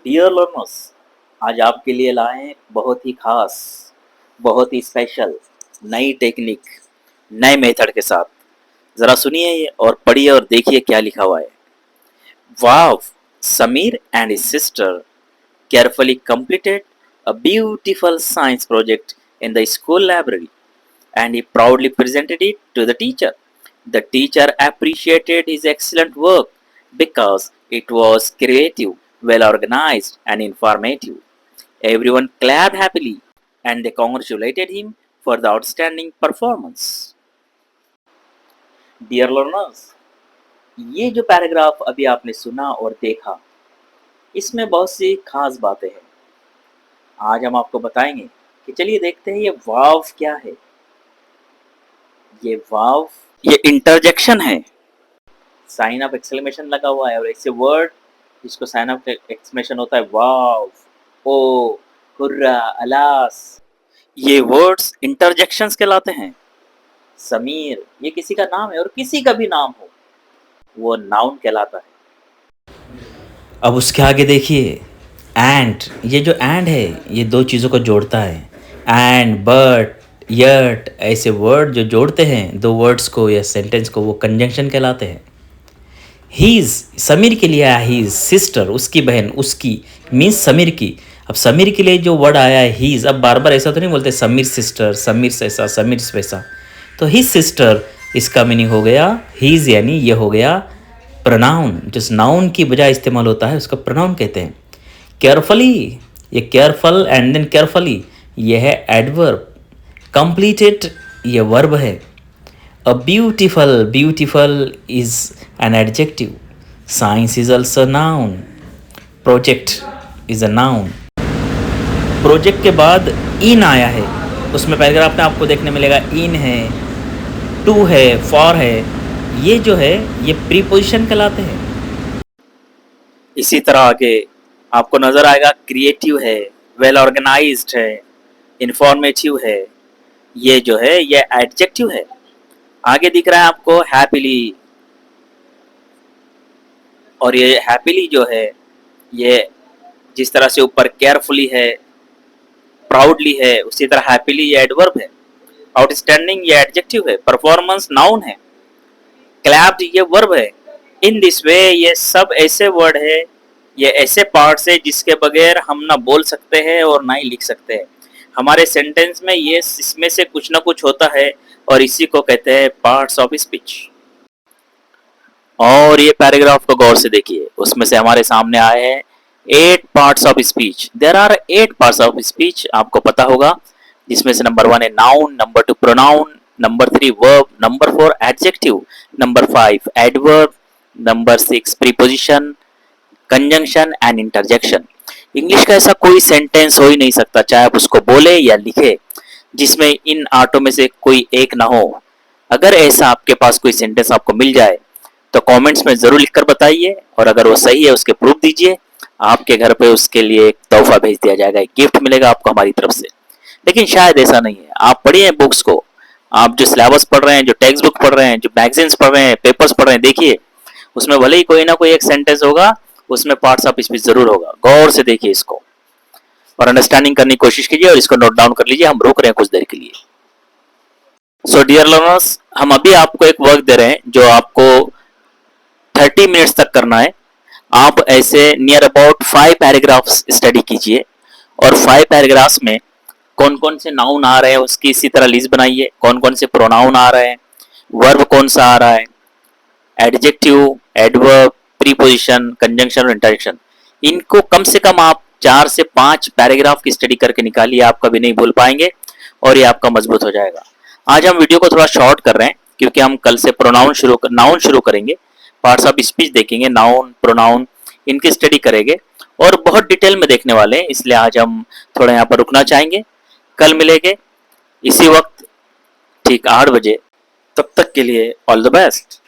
Dear learners, आज आपके लिए लाए हैं बहुत ही खास, बहुत ही स्पेशल नई टेक्निक, नए मेथड के साथ। ज़रा सुनिए ये और पढ़िए और देखिए क्या लिखा हुआ है। वाव! Samir and his sister carefully completed a beautiful science project in the school library and he proudly presented it to the teacher. The teacher appreciated his excellent work because it was creative, well organized, and informative. Everyone clapped happily and they congratulated him for the outstanding performance. Dear learners, ये जो paragraph अभी आपने सुना और देखा, इसमें बहुत सी खास बातें हैं। आज हम आपको बताएंगे कि चलिए देखते हैं ये वाव क्या है। ये वाव ये इंटरजेक्शन है। साइन ऑफ एक्सक्लेमेशन लगा हुआ है और ऐसे वर्ड जिसको साइन ऑफ एक्सक्लेमेशन होता है वाव, ओ, हुर्रा, अलास, ये वर्ड्स इंटरजेक्शंस कहलाते हैं। समीर ये किसी का नाम है और किसी का भी नाम हो वो नाउन कहलाता है। अब उसके आगे देखिए एंड, ये जो एंड है ये दो चीज़ों को जोड़ता है। एंड, बट, यट ऐसे वर्ड जो जोड़ते हैं दो वर्ड्स को या सेंटेंस को वो कंजंक्शन कहलाते हैं। हीज़ समीर के लिए आया, हीज़ सिस्टर उसकी बहन, उसकी मीन्स समीर की। अब समीर के लिए जो वर्ड आया है हीज़, अब बार बार ऐसा तो नहीं बोलते समीर सिस्टर, समीर ऐसा, समीर वैसा। तो हीज सिस्टर इसका मीनिंग हो गया हीज़, यानी ये हो गया प्रोनाउन। जिस नाउन की बजाय इस्तेमाल होता है उसका प्रोनाउन कहते हैं। केयरफुली, ये केयरफुल एंड देन केयरफुली ये है एडवर्ब। कंप्लीटेड ये वर्ब है। A beautiful, beautiful is an adjective. Science is also noun. Project is a noun. Project के बाद इन आया है, उसमें पैराग्राफ में आपको देखने मिलेगा इन है, टू है, फॉर है। ये जो है ये प्रीपोजिशन कहलाते हैं। इसी तरह आगे आपको नजर आएगा क्रिएटिव है, वेल ऑर्गेनाइज्ड है, इंफॉर्मेटिव है। ये जो है ये एडजेक्टिव है। आगे दिख रहा है आपको हैप्पीली, और ये हैप्पीली जो है ये जिस तरह से ऊपर केयरफुली है, प्राउडली है, उसी तरह हैप्पीली ये एडवर्ब है। आउटस्टैंडिंग ये एडजेक्टिव है। परफॉर्मेंस नाउन है। क्लैप्ड ये वर्ब है। इन दिस वे ये सब ऐसे वर्ड है, ये ऐसे पार्ट्स है जिसके बगैर हम ना बोल सकते हैं और ना ही लिख सकते हैं। हमारे सेंटेंस में ये इसमें से कुछ ना कुछ होता है और इसी को कहते हैं पार्ट्स ऑफ स्पीच। और ये पैराग्राफ को गौर से देखिए, उसमें से हमारे सामने आए हैं 8 parts of speech. There are 8 parts of speech, आपको पता होगा, जिसमें से नंबर 1 है noun, number 2 pronoun, number 3 verb, number 4 adjective, number 5 adverb, number 6 preposition, conjunction and interjection. English का ऐसा कोई सेंटेंस हो ही नहीं सकता, चाहे आप उसको बोले या लिखे, जिसमें इन आर्टों में से कोई एक ना हो। अगर ऐसा आपके पास कोई सेंटेंस आपको मिल जाए तो कमेंट्स में जरूर लिखकर बताइए, और अगर वो सही है उसके प्रूफ दीजिए। आपके घर पे उसके लिए एक तोहफा भेज दिया जाएगा, एक गिफ्ट मिलेगा आपको हमारी तरफ से। लेकिन शायद ऐसा नहीं है। आप पढ़िए बुक्स को, आप जो सिलेबस पढ़ रहे हैं, जो टेक्स्ट बुक पढ़ रहे हैं, जो मैगजीन्स पढ़ रहे हैं, पेपर्स पढ़ रहे हैं, देखिए उसमें भले ही कोई ना कोई एक सेंटेंस होगा, उसमें पार्ट्स ऑफ स्पीच जरूर होगा। गौर से देखिए इसको और अंडरस्टैंडिंग करने की कोशिश कीजिए और इसको नोट डाउन कर लीजिए। हम रुक रहे हैं कुछ देर के लिए। सो डियर लर्नर्स, हम अभी आपको एक वर्क दे रहे हैं जो आपको 30 मिनट्स तक करना है। आप ऐसे नियर अबाउट 5 पैराग्राफ्स स्टडी कीजिए और 5 पैराग्राफ्स में कौन कौन से नाउन आ रहे हैं उसकी इसी तरह लिस्ट बनाइए। कौन कौन से प्रोनाउन आ रहे हैं, वर्ब कौन सा आ रहा है, एडजेक्टिव, एडवर्ब, प्रीपोजिशन, कंजंक्शन और इंटरजेक्शन। इनको कम से कम आप 4 से 5 पैराग्राफ की स्टडी करके निकालिए, आप कभी नहीं भूल पाएंगे और ये आपका मजबूत हो जाएगा। आज हम वीडियो को थोड़ा शॉर्ट कर रहे हैं क्योंकि हम कल से नाउन शुरू करेंगे। पार्ट्स ऑफ स्पीच देखेंगे, नाउन, प्रोनाउन, इनकी स्टडी करेंगे और बहुत डिटेल में देखने वाले हैं, इसलिए आज हम थोड़ा यहाँ पर रुकना चाहेंगे। कल मिलेंगे इसी वक्त ठीक 8 बजे। तब तक के लिए ऑल द बेस्ट।